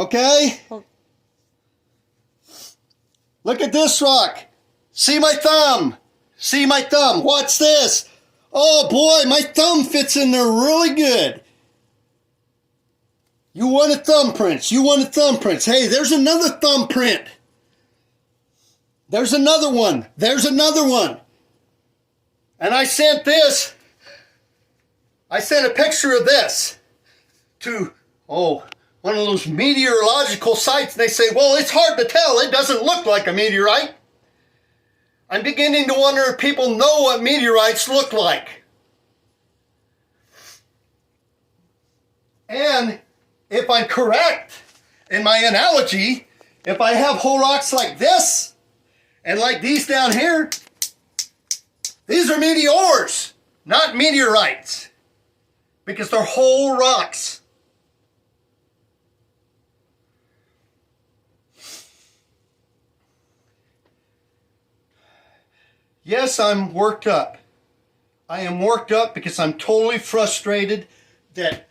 Okay? Look at this rock. See my thumb. See my thumb. Watch this. Oh boy, my thumb fits in there really good. You wanted thumbprints. You wanted thumbprints. Hey, there's another thumbprint. There's another one. There's another one. And I sent this. I sent a picture of this to, one of those meteorological sites. And they say, well, it's hard to tell. It doesn't look like a meteorite. I'm beginning to wonder if people know what meteorites look like. And if I'm correct in my analogy, if I have whole rocks like this and like these down here, these are meteors, not meteorites, because they're whole rocks. Yes, I'm worked up. I am worked up because I'm totally frustrated that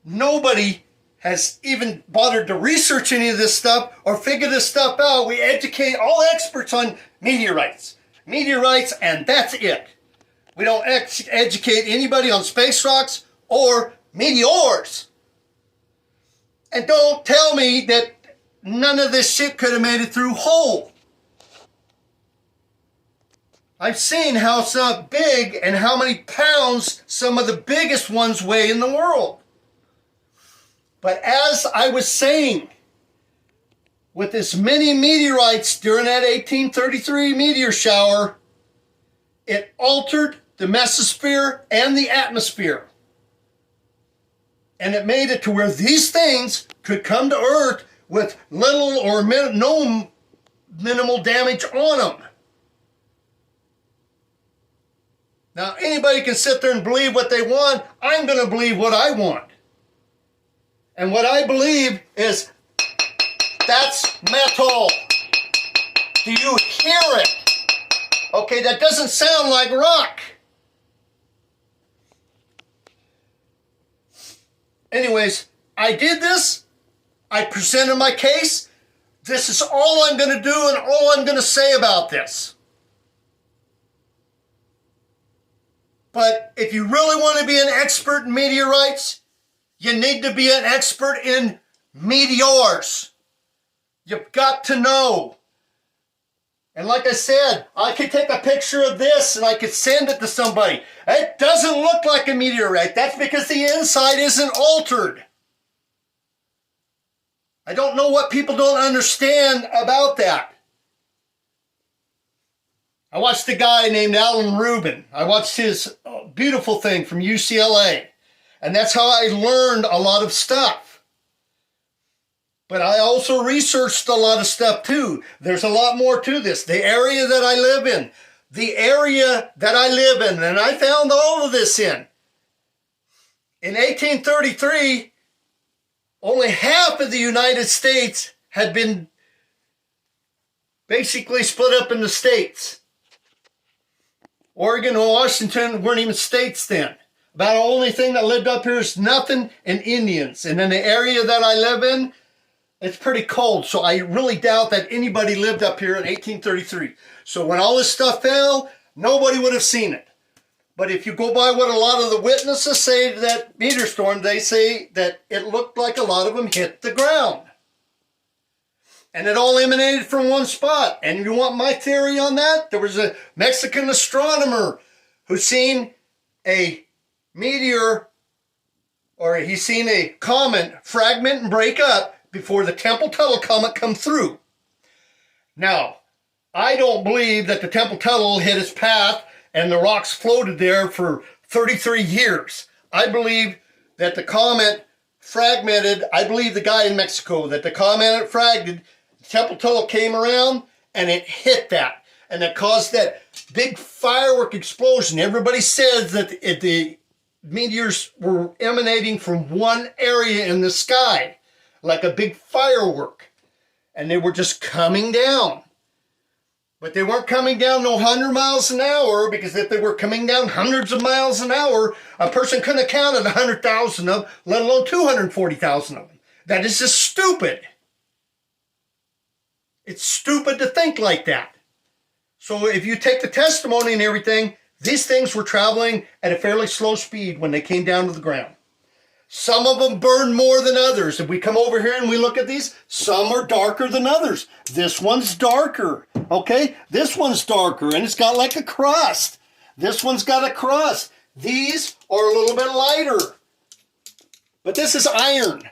nobody has even bothered to research any of this stuff or figure this stuff out. We educate all experts on meteorites. Meteorites, and that's it. We don't educate anybody on space rocks or meteors. And don't tell me that none of this shit could have made it through whole. I've seen how some big and how many pounds some of the biggest ones weigh in the world. But as I was saying, with as many meteorites during that 1833 meteor shower, it altered the mesosphere and the atmosphere. And it made it to where these things could come to Earth with little or no minimal damage on them. Now, anybody can sit there and believe what they want. I'm going to believe what I want. And what I believe is, that's metal. Do you hear it? Okay, that doesn't sound like rock. Anyways, I did this. I presented my case. This is all I'm going to do and all I'm going to say about this. But if you really want to be an expert in meteorites, you need to be an expert in meteors. You've got to know. And like I said, I could take a picture of this and I could send it to somebody. It doesn't look like a meteorite. That's because the inside isn't altered. I don't know what people don't understand about that. I watched a guy named Alan Rubin. I watched his beautiful thing from UCLA. And that's how I learned a lot of stuff. But I also researched a lot of stuff too. There's a lot more to this. The area that I live in. The area that I live in. And I found all of this in. In 1833, only half of the United States had been basically split up into states. Oregon and Washington weren't even states then. About the only thing that lived up here is nothing and Indians. And in the area that I live in, it's pretty cold. So I really doubt that anybody lived up here in 1833. So when all this stuff fell, nobody would have seen it. But if you go by what a lot of the witnesses say to that meteor storm, they say that it looked like a lot of them hit the ground. And it all emanated from one spot. And you want my theory on that? There was a Mexican astronomer who seen a meteor, or he seen a comet fragment and break up before the Temple-Tuttle comet come through. Now, I don't believe that the Temple-Tuttle hit its path and the rocks floated there for 33 years. I believe that the comet fragmented. I believe the guy in Mexico, that the comet fragmented, Temple-Tuttle came around and it hit that. And it caused that big firework explosion. Everybody says that the meteors were emanating from one area in the sky, like a big firework. And they were just coming down. But they weren't coming down no 100 miles an hour, because if they were coming down hundreds of miles an hour, a person couldn't have counted 100,000 of them, let alone 240,000 of them. That is just stupid. It's stupid to think like that. So if you take the testimony and everything, these things were traveling at a fairly slow speed when they came down to the ground. Some of them burn more than others. If we come over here and we look at these, some are darker than others. This one's darker, okay? This one's darker, and it's got like a crust. This one's got a crust. These are a little bit lighter. But this is iron,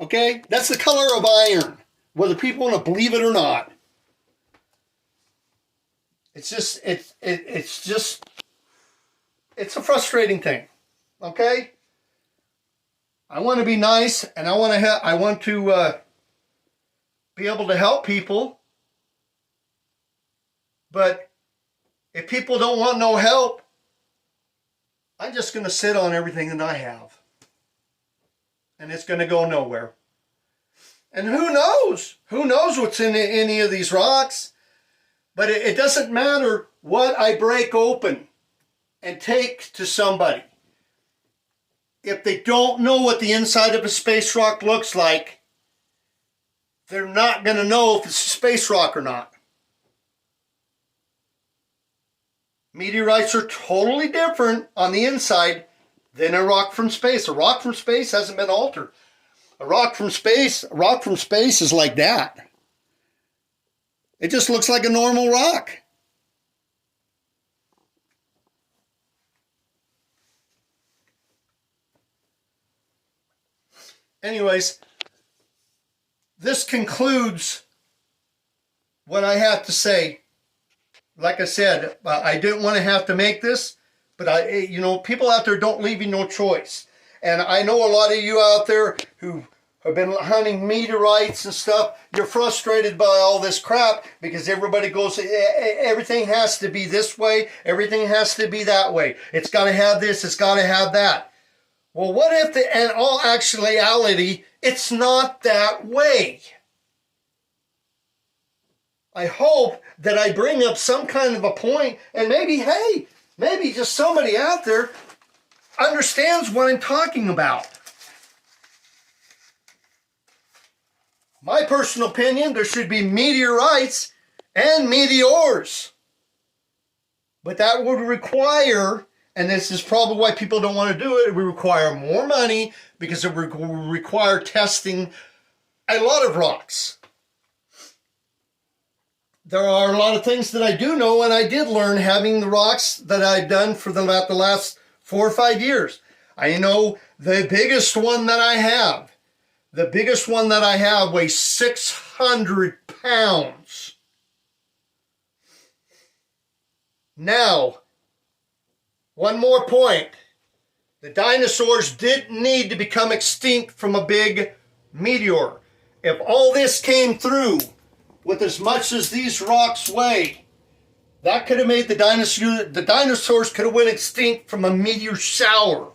okay? That's the color of iron, whether people want to believe it or not. It's a frustrating thing, okay? I want to be nice, and I want to be able to help people. But if people don't want no help, I'm just going to sit on everything that I have. And it's going to go nowhere. And who knows? Who knows what's in any of these rocks? But it doesn't matter what I break open and take to somebody. If they don't know what the inside of a space rock looks like, they're not going to know if it's a space rock or not. Meteorites are totally different on the inside than a rock from space. A rock from space hasn't been altered. A rock from space is like that. It just looks like a normal rock. Anyways, this concludes what I have to say. Like I said, I didn't want to have to make this, but people out there don't leave you no choice. And I know a lot of you out there who have been hunting meteorites and stuff, you're frustrated by all this crap because everybody goes, everything has to be this way, everything has to be that way. It's got to have this, it's got to have that. Well, what if in all actuality, it's not that way? I hope that I bring up some kind of a point, and maybe just somebody out there understands what I'm talking about. My personal opinion, there should be meteorites and meteors. But that would require, and this is probably why people don't want to do it, it would require more money because it would require testing a lot of rocks. There are a lot of things that I do know, and I did learn having the rocks that I've done for the last 4 or 5 years. I know the biggest one that I have. The biggest one that I have weighs 600 pounds. Now, one more point. The dinosaurs didn't need to become extinct from a big meteor. If all this came through with as much as these rocks weigh, that could have made the dinosaurs could have went extinct from a meteor shower.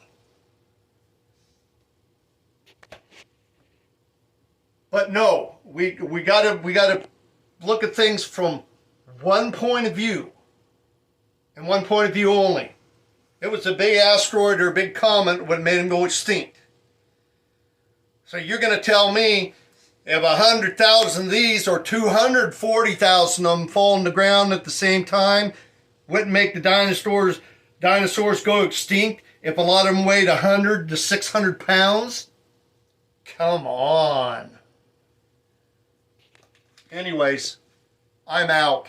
But no, we gotta look at things from one point of view, and one point of view only. It was a big asteroid or a big comet that made them go extinct. So you're going to tell me if 100,000 of these or 240,000 of them fall on the ground at the same time wouldn't make the dinosaurs go extinct if a lot of them weighed 100 to 600 pounds? Come on. Anyways, I'm out.